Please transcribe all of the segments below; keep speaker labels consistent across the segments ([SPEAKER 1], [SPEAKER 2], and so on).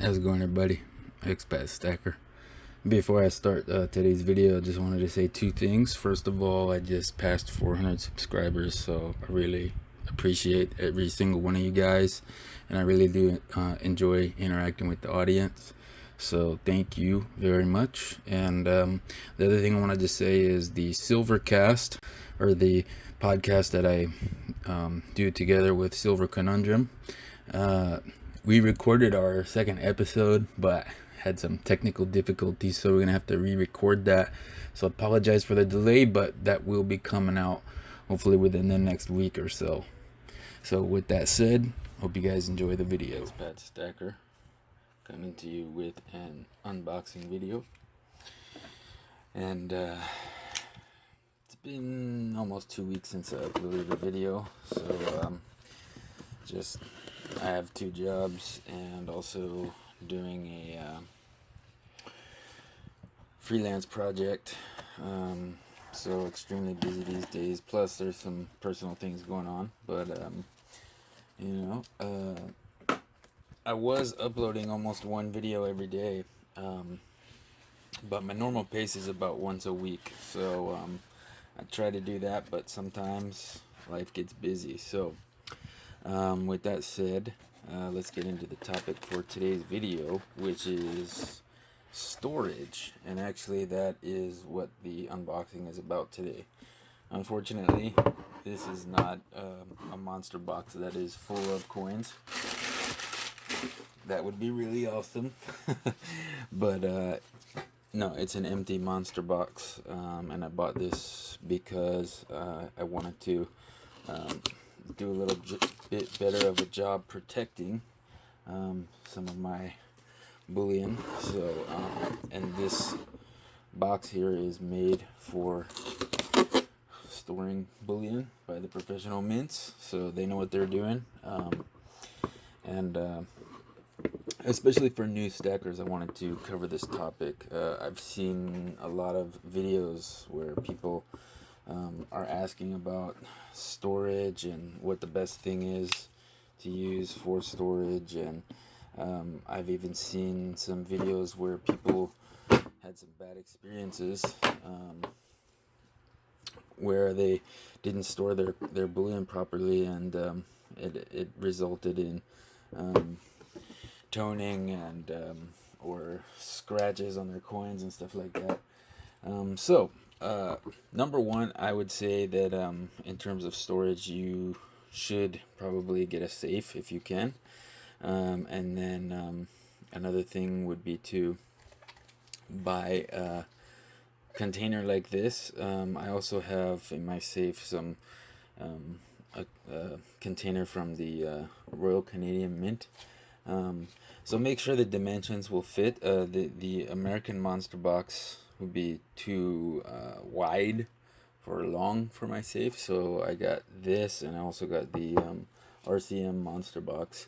[SPEAKER 1] How's it going, everybody? Expat Stacker. Before I start today's video, I just wanted to say two things. First of all, I just passed 400 subscribers, so I really appreciate every single one of you guys, and I really do enjoy interacting with the audience. So thank you very much. And the other thing I wanted to say is the Silvercast, or the podcast that I do together with Silver Conundrum. We recorded our second episode, but had some technical difficulties, so we're gonna have to re-record that. So I apologize for the delay, but that will be coming out hopefully within the next week or so. So with that said, hope you guys enjoy the video. Expat Stacker coming to you with an unboxing video, and it's been almost 2 weeks since I uploaded a video. So I have two jobs and also doing a freelance project, so extremely busy these days, plus there's some personal things going on, but I was uploading almost one video every day, but my normal pace is about once a week, so I try to do that, but sometimes life gets busy. So with that said, let's get into the topic for today's video, which is storage. And actually that is what the unboxing is about today. Unfortunately, this is not a monster box that is full of coins. That would be really awesome. But no, it's an empty monster box, and I bought this because I wanted to do a little bit better of a job protecting some of my bullion. So and this box here is made for storing bullion by the professional mints, so they know what they're doing, and especially for new stackers, I wanted to cover this topic. I've seen a lot of videos where people are asking about storage and what the best thing is to use for storage, and I've even seen some videos where people had some bad experiences where they didn't store their bullion properly, and it resulted in toning and or scratches on their coins and stuff like that. Number one, I would say that in terms of storage, you should probably get a safe if you can. And then another thing would be to buy a container like this. I also have in my safe some a container from the Royal Canadian Mint. So make sure the dimensions will fit. The American Monster box would be too wide for long for my safe, so I got this, and I also got the RCM Monster box.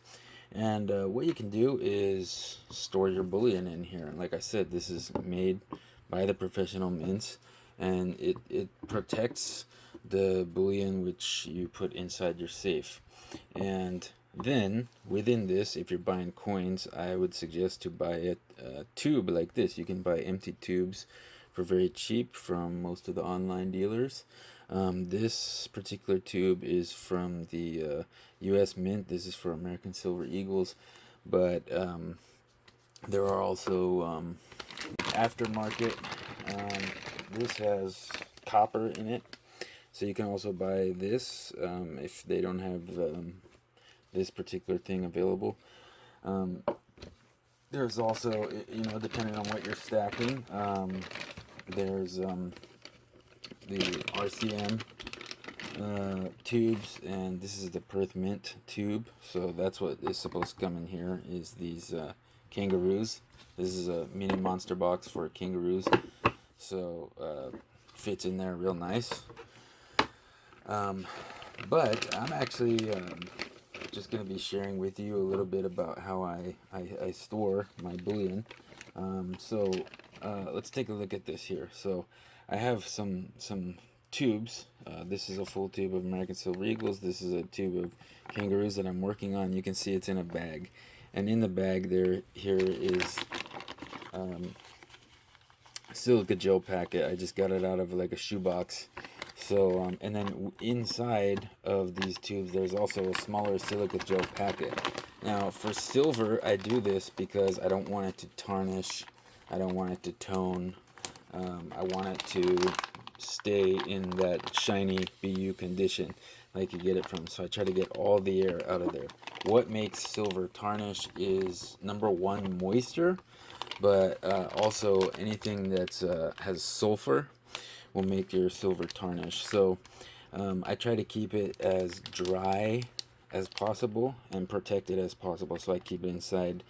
[SPEAKER 1] And what you can do is store your bullion in here. And like I said, this is made by the professional mints, and it protects the bullion which you put inside your safe. And then within this, if you're buying coins, I would suggest to buy a tube like this. You can buy empty tubes for very cheap from most of the online dealers. This particular tube is from the US Mint. This is for American Silver Eagles, but there are also aftermarket. This has copper in it, so you can also buy this if they don't have this particular thing available. There's also, depending on what you're stacking, there's the RCM tubes, and this is the Perth Mint tube. So that's what is supposed to come in here, is these kangaroos. This is a mini monster box for kangaroos, so fits in there real nice. But I'm actually just going to be sharing with you a little bit about how I store my bullion. Let's take a look at this here. So I have some tubes. This is a full tube of American Silver Eagles. This is a tube of kangaroos that I'm working on. You can see it's in a bag. And in the bag here is silica gel packet. I just got it out of like a shoebox. So and then inside of these tubes there's also a smaller silica gel packet. Now for silver I do this because I don't want it to tarnish, I don't want it to tone, I want it to stay in that shiny BU condition like you get it from. So I try to get all the air out of there. What makes silver tarnish is number one, moisture, but also anything that's has sulfur will make your silver tarnish. So I try to keep it as dry as possible and protected as possible. So I keep it inside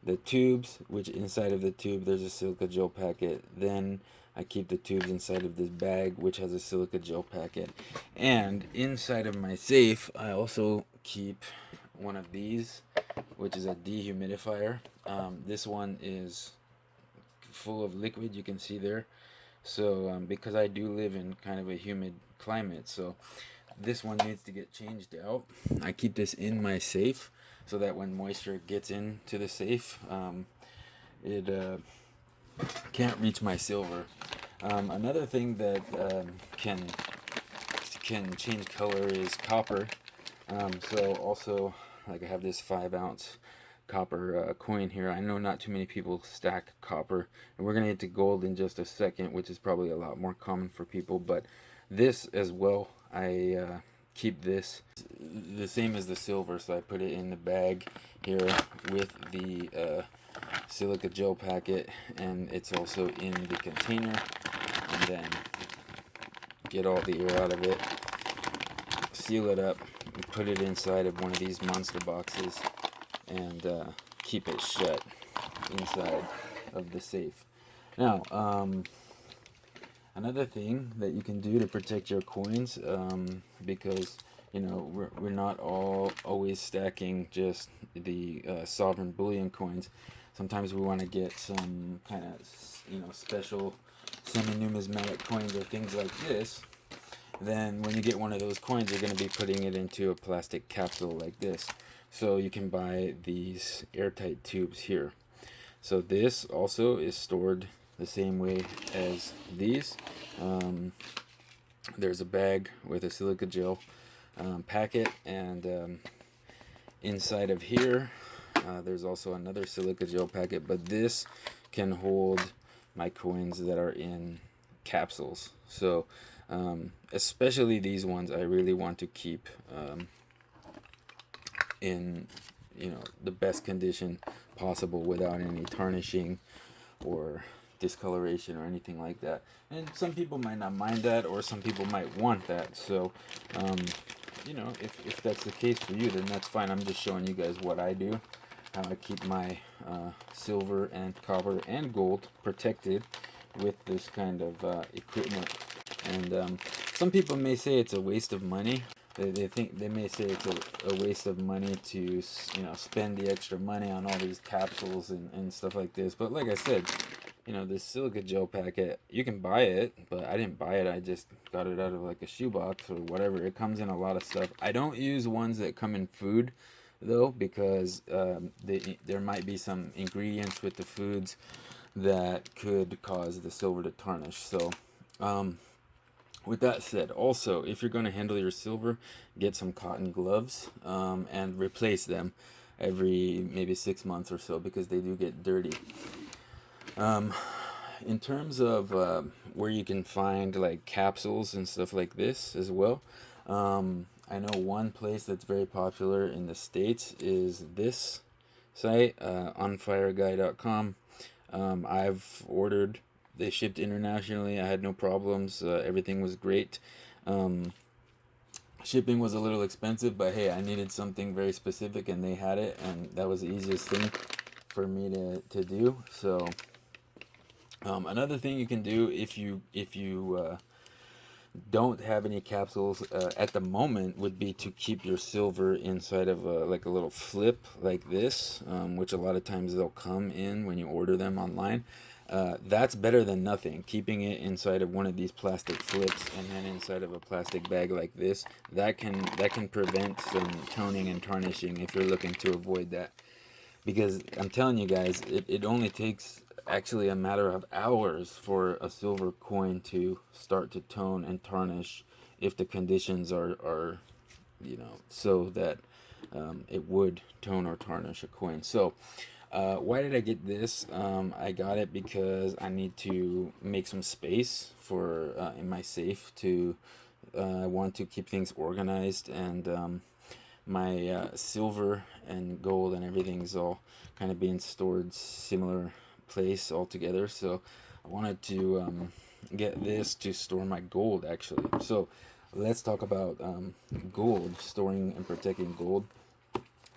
[SPEAKER 1] the tubes, which inside of the tube there's a silica gel packet. Then I keep the tubes inside of this bag, which has a silica gel packet. And inside of my safe I also keep one of these, which is a dehumidifier. This one is full of liquid, you can see there. So because I do live in kind of a humid climate, so this one needs to get changed out. I keep this in my safe so that when moisture gets into the safe, it can't reach my silver. Another thing that can change color is copper. So also, like I have this 5-ounce copper coin here. I know not too many people stack copper, and we're gonna get to gold in just a second, which is probably a lot more common for people. But this as well, I keep this the same as the silver, so I put it in the bag here with the silica gel packet, and it's also in the container. And then get all the air out of it, seal it up, and put it inside of one of these monster boxes, and keep it shut inside of the safe. Now, another thing that you can do to protect your coins, because you know we're not always stacking just the sovereign bullion coins. Sometimes we want to get some kind of special semi-numismatic coins or things like this. Then when you get one of those coins, you're going to be putting it into a plastic capsule like this. So you can buy these airtight tubes here. So this also is stored the same way as these. There's a bag with a silica gel packet, and inside of here there's also another silica gel packet, but this can hold my coins that are in capsules. So especially these ones I really want to keep in the best condition possible without any tarnishing or discoloration or anything like that. And some people might not mind that, or some people might want that. So if that's the case for you, then that's fine. I'm just showing you guys what I do, how I keep my silver and copper and gold protected with this kind of equipment. And some people may say it's a waste of money. They may say it's a waste of money to spend the extra money on all these capsules and stuff like this. But like I said, this silica gel packet, you can buy it, but I didn't buy it. I just got it out of like a shoebox or whatever. It comes in a lot of stuff. I don't use ones that come in food though, because there might be some ingredients with the foods that could cause the silver to tarnish. So with that said, also, if you're going to handle your silver, get some cotton gloves and replace them every maybe 6 months or so, because they do get dirty. In terms of where you can find like capsules and stuff like this as well, I know one place that's very popular in the States is this site, onfireguy.com. I've ordered. They shipped internationally. I had no problems. Everything was great. Shipping was a little expensive, but hey, I needed something very specific, and they had it, and that was the easiest thing for me to do. So another thing you can do if you don't have any capsules at the moment would be to keep your silver inside of like a little flip like this, which a lot of times they'll come in when you order them online. That's better than nothing. Keeping it inside of one of these plastic flips and then inside of a plastic bag like this, that can prevent some toning and tarnishing if you're looking to avoid that. because I'm telling you guys, it only takes actually a matter of hours for a silver coin to start to tone and tarnish if the conditions are so that it would tone or tarnish a coin. So why did I get this? I got it because I need to make some space for in my safe to I want to keep things organized, and my silver and gold and everything's all kind of being stored similar place all together. So I wanted to get this to store my gold actually. So let's talk about gold, storing and protecting gold.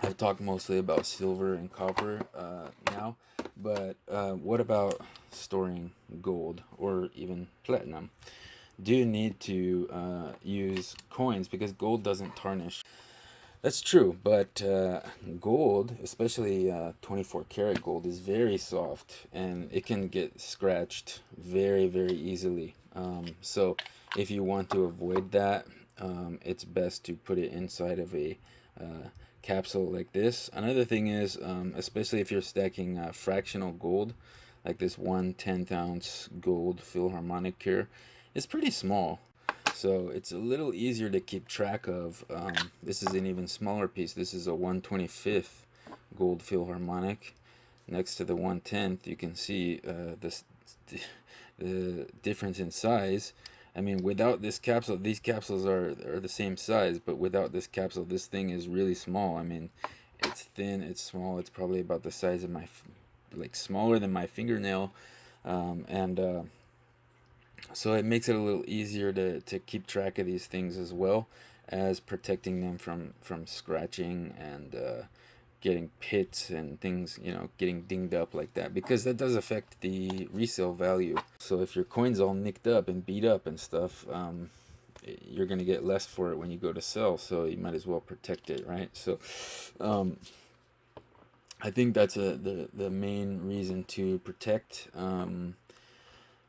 [SPEAKER 1] I've talked mostly about silver and copper now, but what about storing gold or even platinum? Do you need to use coins because gold doesn't tarnish? That's true, but gold, especially 24 karat gold, is very soft and it can get scratched very, very easily. So if you want to avoid that, it's best to put it inside of a capsule like this. Another thing is, especially if you're stacking fractional gold, like this 1/10 ounce gold Philharmonic here, it's pretty small. So it's a little easier to keep track of. This is an even smaller piece. This is a 1/25 gold Philharmonic. Next to the 1/10, you can see the difference in size. I mean, without this capsule, these capsules are the same size, but without this capsule, this thing is really small. I mean, it's thin, it's small, it's probably about the size of like smaller than my fingernail. And so it makes it a little easier to keep track of these things as well as protecting them from scratching and getting pits and things, getting dinged up like that, because that does affect the resale value. So if your coin's all nicked up and beat up and stuff, you're going to get less for it when you go to sell, so you might as well protect it, right? So I think that's the main reason to protect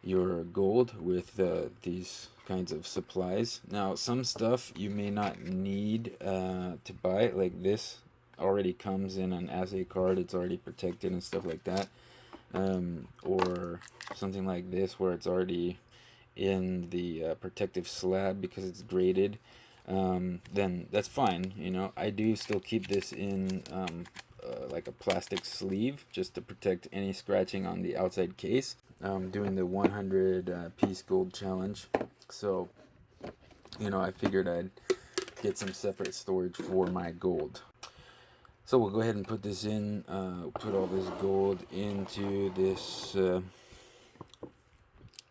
[SPEAKER 1] your gold with these kinds of supplies. Now, some stuff you may not need to buy, like this already comes in an assay card, it's already protected and stuff like that, or something like this where it's already in the protective slab because it's graded, then that's fine. I do still keep this in like a plastic sleeve just to protect any scratching on the outside case. Doing the 100 piece gold challenge, so I figured I'd get some separate storage for my gold. So we'll go ahead and put this in, put all this gold into this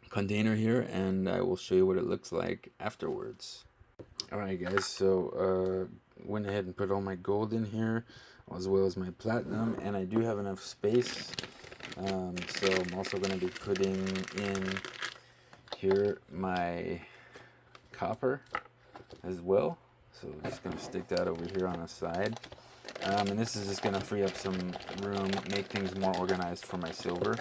[SPEAKER 1] container here, and I will show you what it looks like afterwards. Alright guys, so went ahead and put all my gold in here as well as my platinum, and I do have enough space. So I'm also going to be putting in here my copper as well. So I'm just going to stick that over here on the side. And this is just going to free up some room, make things more organized for my silver.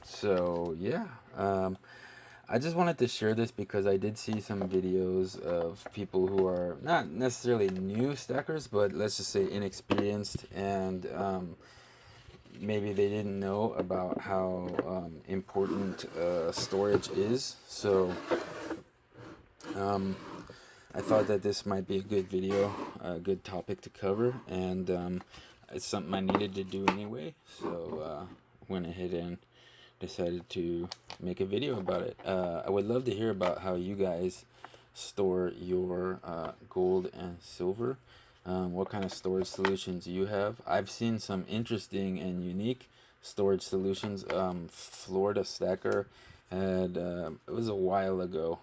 [SPEAKER 1] So yeah, I just wanted to share this because I did see some videos of people who are not necessarily new stackers, but let's just say inexperienced, and maybe they didn't know about how important storage is. So I thought that this might be a good video, a good topic to cover, and it's something I needed to do anyway, so went ahead and decided to make a video about it. I would love to hear about how you guys store your gold and silver. What kind of storage solutions you have. I've seen some interesting and unique storage solutions. Florida Stacker had, it was a while ago,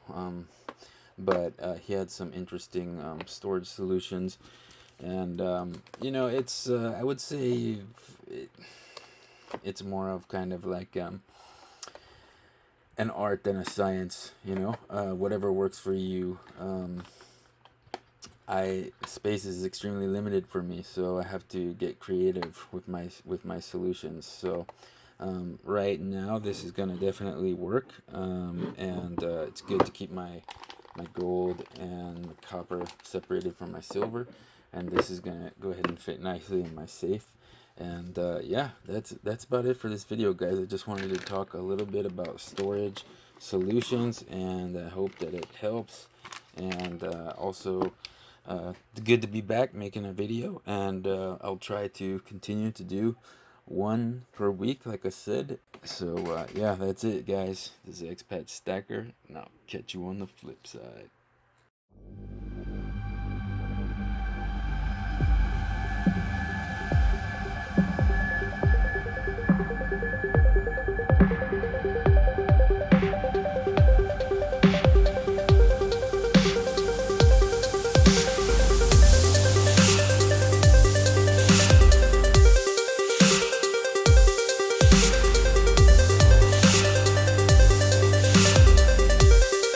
[SPEAKER 1] but he had some interesting storage solutions, and it's I would say it's more of kind of like an art than a science, whatever works for you. Space is extremely limited for me, so I have to get creative with my solutions. So right now this is gonna definitely work, and it's good to keep my gold and my copper separated from my silver. and this is gonna go ahead and fit nicely in my safe. And yeah, that's about it for this video, guys. I just wanted to talk a little bit about storage solutions, and I hope that it helps. And also, good to be back making a video, and I'll try to continue to do one per week, like I said. So yeah, that's it, guys. This is Expat Stacker, and I'll catch you on the flip side.